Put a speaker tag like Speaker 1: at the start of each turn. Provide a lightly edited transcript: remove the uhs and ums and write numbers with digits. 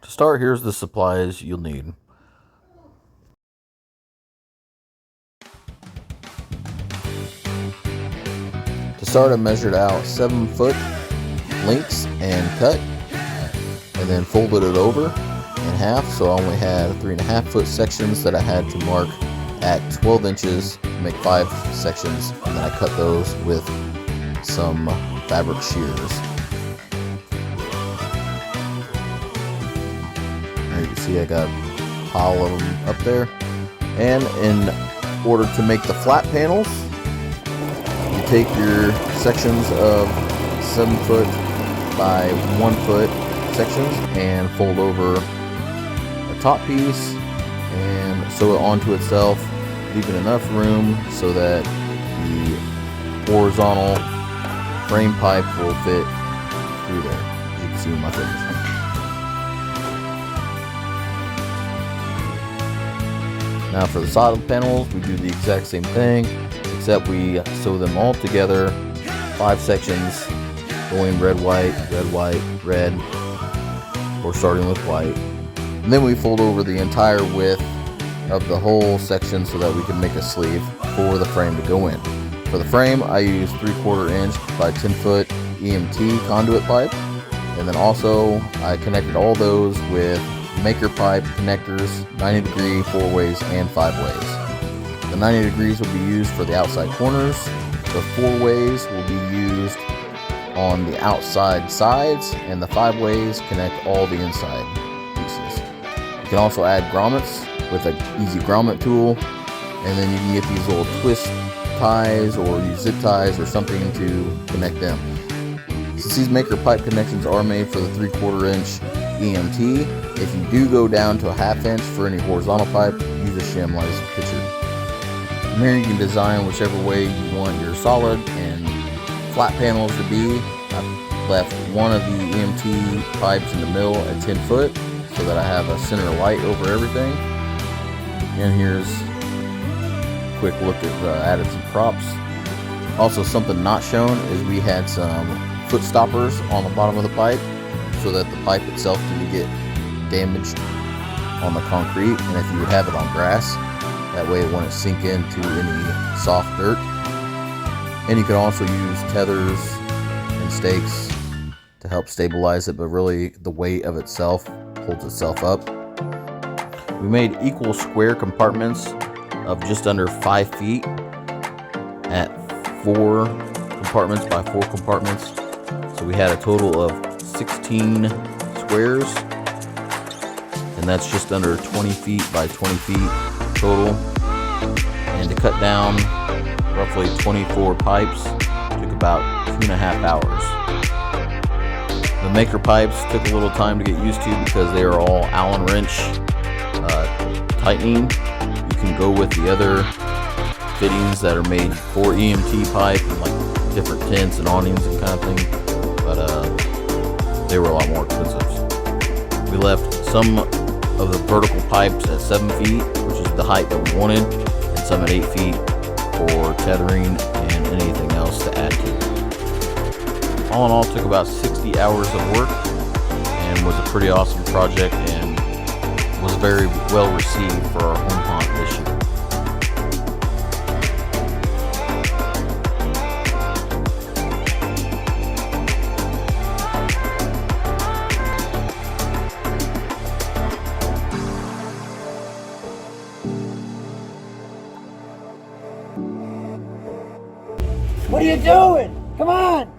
Speaker 1: To start, here's the supplies you'll need. To start, I measured out 7-foot links and cut, and then folded it over in half, so I only had 3.5-foot sections that I had to mark at 12 inches to make 5 sections, and then I cut those with some fabric shears. There you can see I got a pile of them up there. And in order to make the flat panels, you take your sections of 7-foot by 1-foot sections and fold over a top piece and sew it onto itself, leaving enough room so that the horizontal frame pipe will fit through there, as you can see in my fingers. Now for the side panels, we do the exact same thing, except we sew them all together, 5 sections, going red, white, red, or starting with white. And then we fold over the entire width of the whole section so that we can make a sleeve for the frame to go in. For the frame, I use 3/4 inch by 10-foot EMT conduit pipe, and then also I connected all those with maker pipe connectors, 90-degree, 4-ways, and 5-ways. The 90 degrees will be used for the outside corners. The 4-ways will be used on the outside sides, and the 5-ways connect all the inside pieces. You can also add grommets with an easy grommet tool, and then you can get these little twist ties or use zip ties or something to connect them. Since these maker pipe connections are made for the 3/4 inch EMT, if you do go down to a 1/2 inch for any horizontal pipe, use a shim like this picture. From here you can design whichever way you want your solid and flat panels to be. I've left one of the EMT pipes in the middle at 10 foot so that I have a center light over everything. And here's a quick look at added some props. Also, something not shown is we had some foot stoppers on the bottom of the pipe so that the pipe itself didn't get damaged on the concrete, and if you would have it on grass, that way it wouldn't sink into any soft dirt. And you can also use tethers and stakes to help stabilize it, but really the weight of itself holds itself up. We made equal square compartments of just under 5 feet at 4 compartments by 4 compartments. So we had a total of 16 squares, and that's just under 20 feet by 20 feet total. And to cut down roughly 24 pipes took about 2.5 hours. The maker pipes took a little time to get used to because they are all Allen wrench tightening. You can go with the other fittings that are made for EMT pipe and like different tents and awnings and kind of thing, but they were a lot more expensive. We left some of the vertical pipes at 7 feet, which is the height that we wanted, and some at 8 feet for tethering and anything else to add to it. All in all, it took about 60 hours of work and was a pretty awesome project and was very well received for our home hunt this year.
Speaker 2: What are you doing? Come on!